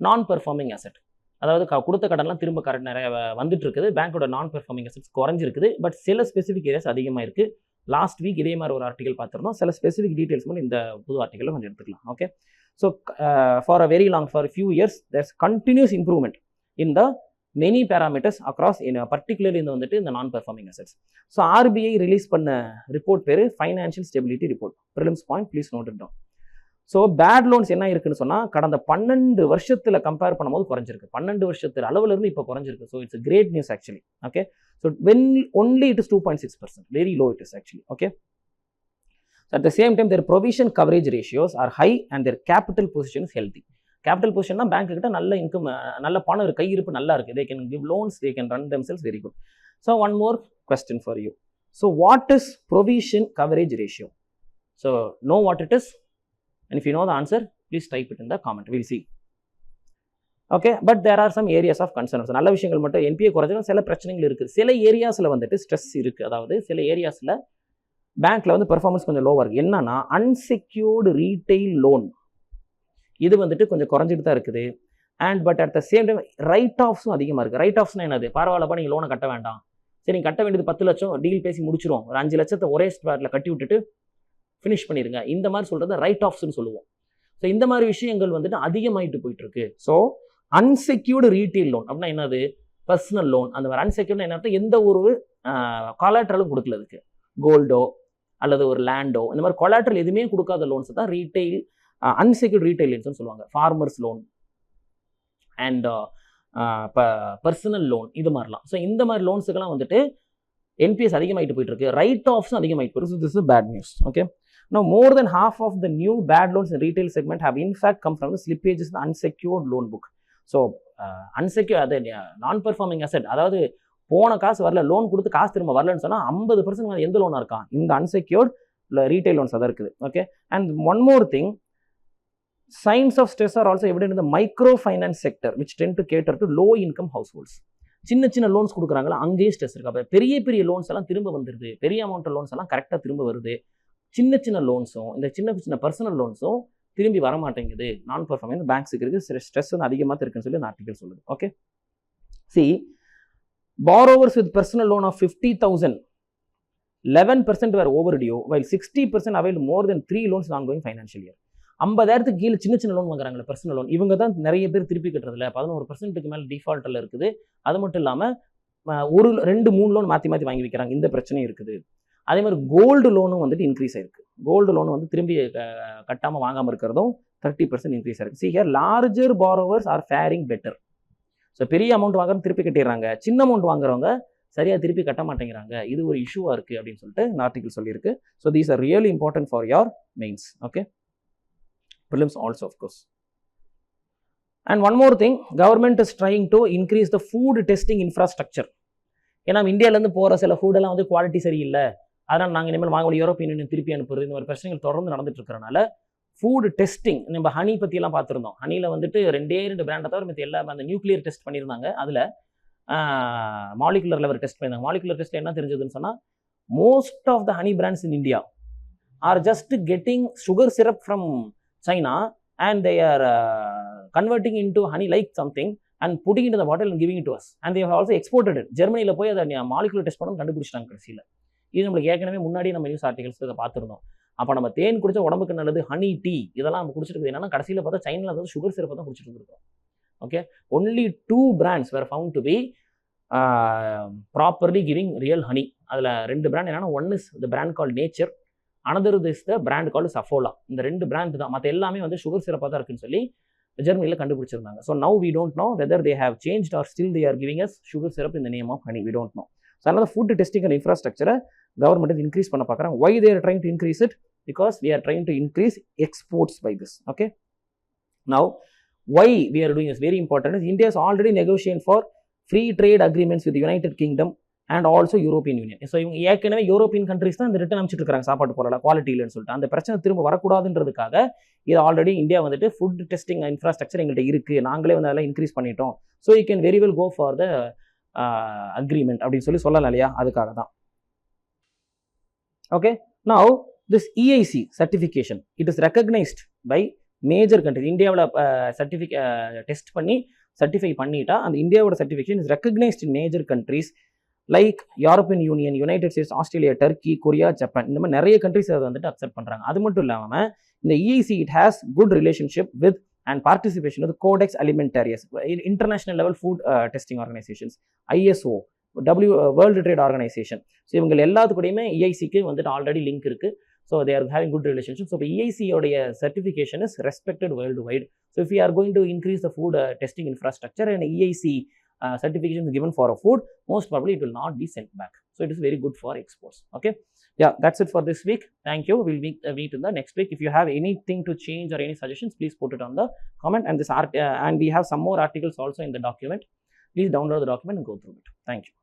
non-performing asset. அதாவது கொடுத்த கடன்லாம் திரும்ப correct நிறைய வந்துட்டு இருக்குது, பேங்கோட நான் performing assets குறைஞ்சிருக்குது, but சில ஸ்பெசிஃபிக் ஏரியாஸ் அதிகமாக இருக்குது. லாஸ்ட் வீக் இதே மாதிரி ஒரு ஆர்டிகல் பார்த்துருந்தோம். சில ஸ்பெசிஃபிக் டீட்டெயில்ஸ் மட்டும் இந்த புது ஆர்டிக்கலில் கொஞ்சம் எடுத்துக்கலாம். Okay, so for a very long, for few years there's continuous improvement in the many parameters across, in particularly இந்த வந்துட்டு இந்த non performing assets. So RBI release பண்ண ரிப்போர்ட் பேர் financial stability report. Prelims point, please note it down. So bad loans என்ன இருக்குன்னு சொன்னால், கடந்த 12 வருஷத்தில் கம்பேர் பண்ணும்போது குறைஞ்சிருக்கு. 12 வருஷத்து அளவுல இருந்து இப்போ குறைஞ்சிருக்கு. So it's great news actually. Okay, so when only it is 2.6%, very low it is actually. Okay, so at the same time their provision coverage ratios are high and their capital position is healthy. Capital position na bank கிட்ட நல்ல income, நல்ல பணம் இருக்கு, கையிருப்பு நல்லா இருக்கு. They can give loans, they can run themselves very good. So one more question for you. So what is provision coverage ratio? So know what it is, and if you know the answer, please type it in the comment. We'll see. Okay, but there are some areas of concern. நல்ல விஷயங்கள் மட்டும், NBA குறைஞ்சாலும் சில பிரச்சனைகள் இருக்குது. சில ஏரியாஸில் வந்துட்டு stress இருக்குது. அதாவது சில ஏரியாஸில் பேங்க்கில் வந்து பெர்ஃபார்மன்ஸ் கொஞ்சம் லோவாக இருக்குது. என்னன்னா அன்செக்யூர்டு ரீட்டெயில் லோன், இது வந்துட்டு கொஞ்சம் குறைஞ்சிட்டு தான் இருக்குது. And but at the same time write ஆஃப்ஸும் அதிகமாக இருக்குது. ரைட் ஆஃப்ஸ்னா என்னது, பரவாயில்லப்பா நீங்கள் லோனை கட்ட வேண்டாம், சரி நீங்கள் கட்ட வேண்டியது 10 லட்சம், டீல் பேசி முடிச்சிரும், ஒரு 5 லட்சத்தை ஒரே ஸ்பாட்டில் கட்டி விட்டுட்டு ஃபினிஷ் பண்ணிடுங்க, இந்த மாதிரி சொல்கிறது ரைட் ஆஃப்ஸ்னு சொல்லுவோம். ஸோ இந்த மாதிரி விஷயங்கள் வந்துட்டு அதிகமாகிட்டு போயிட்டு இருக்கு. ஸோ அன்செக்யூர்டு ரீட்டெயில் லோன் அப்படின்னா என்னது, பர்சனல் லோன். அந்த மாதிரி அன்செக்யூர்டு என்ன அர்த்தம், எந்த ஒரு கொலாட்ரலும் கொடுக்கல, அதுக்கு கோல்டோ அல்லது ஒரு லேண்டோ, இந்த மாதிரி கொலாட்ரல் எதுவுமே கொடுக்காத லோன்ஸ் தான் ரீட்டெயில் அன்செக்யூர்ட் ரீட்டெயில் லோன்ஸ்னு சொல்லுவாங்க. Farmers loan and personal loan, இது மாதிரிலாம். ஸோ இந்த மாதிரி லோன்ஸுக்கெல்லாம் வந்துட்டு என்பிஎஸ் அதிகமாகிட்டு போயிட்டு இருக்கு, ரைட் ஆஃப்ஸும் அதிகமாகிட்டு போயிருக்கு. So this is bad news. Okay, now more than half of the new bad loans in retail segment have in fact come from the slippages in the unsecured loan book. So unsecure, அது நான் performing asset, அதாவது போன காசு வரல, loan கொடுத்து காசு திரும்ப வரலன்னு சொன்னால் 50% எந்த லோனாக இருக்கான், இந்த அன்செக்யூர்ட் ரீட்டைல் லோன்ஸ் அதான் இருக்குது. Okay, and one more thing, signs of stress are also evident in the microfinance sector which tend to cater to low income households. சின்ன சின்ன லோன்ஸ் கொடுக்குறாங்களா, அங்கேயே ஸ்ட்ரெஸ் இருக்கு. அப்போ பெரிய பெரிய லோன்ஸ் எல்லாம் திரும்ப வந்துடுது, பெரிய அமௌண்ட் லோன்ஸ் எல்லாம் கரெக்டாக திரும்ப வருது. சின்ன சின்ன லோன்ஸும் இந்த சின்ன சின்ன பர்சனல் லோன்ஸும் திரும்பி வர மாட்டேங்குது. நான் பெர்ஃபார்மிங் பேங்க்ஸுக்கு இருக்குது, ஸ்ட்ரெஸ் வந்து அதிகமாக இருக்குன்னு சொல்லி அந்த ஆர்டிகல் சொல்லுது. Okay, see, borrowers with personal loan of 50,000, 11% were overdue while 60% availed more than 3 loans in ongoing financial year. 50,000 கீழே சின்ன சின்ன லோன் வாங்குறாங்களே பர்சனல் லோன், இவங்க தான் நிறைய பேர் திருப்பி கட்டுறதுல 11% மேலே டிஃபால்ட்டில் இருக்குது. அது மட்டும் இல்லாமல் 2-3 லோன் மாற்றி மாற்றி வாங்கி வைக்கிறாங்க, இந்த பிரச்சனையும் இருக்குது. அதே மாதிரி கோல்டு லோனும் வந்துட்டு இன்க்ரீஸ் ஆயிருக்கு. கோல்டு லோன் வந்து திரும்பி கட்டாமல் வாங்காமல் இருக்கிறதும் 30% இன்க்ரீஸ் ஆயிருக்கு. See here, larger borrowers are faring better. So பெரிய அமௌண்ட் வாங்குறது திருப்பி கட்டிடுறாங்க, சின்ன அமௌண்ட் வாங்குறவங்க சரியாக திருப்பி கட்ட மாட்டேங்கிறாங்க. இது ஒரு இஷ்யூவாக இருக்குது அப்படின்னு சொல்லிட்டு இந்த ஆர்டிகல் சொல்லியிருக்கு. So these are really important for your mains. Okay, prelims also, of course. And one more thing, government is trying to increase the food testing infrastructure. ஏன்னா இந்தியாவிலேருந்து போகிற சில ஃபுட்டெல்லாம் வந்து குவாலிட்டி சரியில்லை, அதனால் நாங்கள் இனிமேல் வாங்க யூரோப்பியன் யூனியன் திருப்பி அனுப்புறது, இந்த மாதிரி பிரச்சனைகள் தொடர்ந்து நடந்துட்டு இருக்கிறனால ஃபுட் டெஸ்டிங், நம்ம ஹனி பற்றியெல்லாம் பார்த்துருந்தோம். ஹனியில் வந்துட்டு 2 பிராண்டை தவிர மற்ற எல்லா அந்த நியூக்ளியர் டெஸ்ட் பண்ணியிருந்தாங்க. அதில் மாலிகுலர் லெவல் டெஸ்ட் பண்ணியிருந்தாங்க. மாலிகுலர் டெஸ்ட்டில் என்ன தெரிஞ்சதுன்னு சொன்னால், most of the honey brands in India are just getting sugar syrup from China and they are converting into honey like something and putting it in the bottle and giving it to us, and they have also exported it. ஜெர்மனியில் போய் அதை molecular test பண்ணணும் கண்டுபிடிச்சிட்டாங்க கடைசியில். இது நம்மளுக்கு ஏற்கனவே முன்னாடி நம்ம நியூஸ் ஆர்டிகல்ஸ் இதை பார்த்துருந்தோம். அப்போ நம்ம தேன் குடிச்சா உடம்புக்கு நல்லது, ஹனி டீ இதெல்லாம் நம்ம குடிச்சிருக்கு. என்னன்னா கடைசியில் பார்த்தா சைனாவில் வந்து சுகர் சிரப்பை தான் குடிச்சிட்டு இருக்கோம். Okay, only 2 brands were found to be properly giving real honey. அதில் 2 பிராண்ட் என்னன்னா, one is the brand called nature, another is the brand called Saffola. இந்த 2 பிராண்ட் தான், மற்ற எல்லாமே வந்து சுகர் சிரப்பாக தான் இருக்குன்னு சொல்லி ஜெர்மனியில் கண்டுபிடிச்சிருந்தாங்க. So now we don't know whether they have changed or still they are giving us sugar syrup in the name of honey. We don't know. So அதனால ஃபுட் டெஸ்டிங் அண்ட் இன்ஃப்ராஸ்ட்ரக்சரை கவர்மெண்ட் இன்க்ரீஸ் பண்ண பார்க்குறாங்க. why they are trying to increase it? Because we are trying to increase exports by this. Okay, now why we are doing is very important. Is India is already negotiating for free trade agreements with the United Kingdom and also European union. So இவங்க ஏற்கனவே European countries தான் இந்த return அனுப்பிச்சிட்டு இருக்காங்க சாப்பாட்டு பொருளை quality இல்லைன்னு சொல்லிட்டு. அந்த பிரச்சனை திரும்ப வரக்கூடாதுன்றதுக்காக இது ஆல்ரெடி இந்தியா வந்துட்டு ஃபுட் டெஸ்டிங் இன்ஃப்ராஸ்ட்ரக்சர் எங்கள்கிட்ட இருக்குது, நாங்களே வந்து அதெல்லாம் இன்க்ரீஸ் பண்ணிட்டோம், so you can very well go for the agreement அப்படின்னு சொல்லலாம் இல்லையா, அதுக்காக தான். Okay, now this EIC certification, it is recognized by major countries. இந்தியாவில் டெஸ்ட் பண்ணி சர்டிஃபை பண்ணிட்டா அந்த இந்தியாவோட certification is recognised in major countries like European Union, United States, Australia, Turkey, Korea, Japan, இந்த மாதிரி நிறைய கண்ட்ரிஸ் அதை வந்துட்டு அக்செப்ட் பண்ணுறாங்க. அது மட்டும் இல்லாமல் இந்த EIC it has good relationship with and participation with Codex Alimentarius, international level food testing organisations, ISO, world trade organisation. So இவங்க எல்லாத்துக்கூடையுமே EICக்கு வந்துட்டு ஆல்ரெடி லிங்க் இருக்குது. So they are having good relationship. So இப்போ EIC-யோடைய certification is respected worldwide. So if we are going to increase the food testing infrastructure and EIC certification is given for a food, most probably it will not be sent back. So it is very good for exports. Okay, yeah, that's it for this week. Thank you. We'll meet in the next week. If you have anything to change or any suggestions, please put it on the comment. And this and we have some more articles also in the document. Please download the document and go through it. Thank you.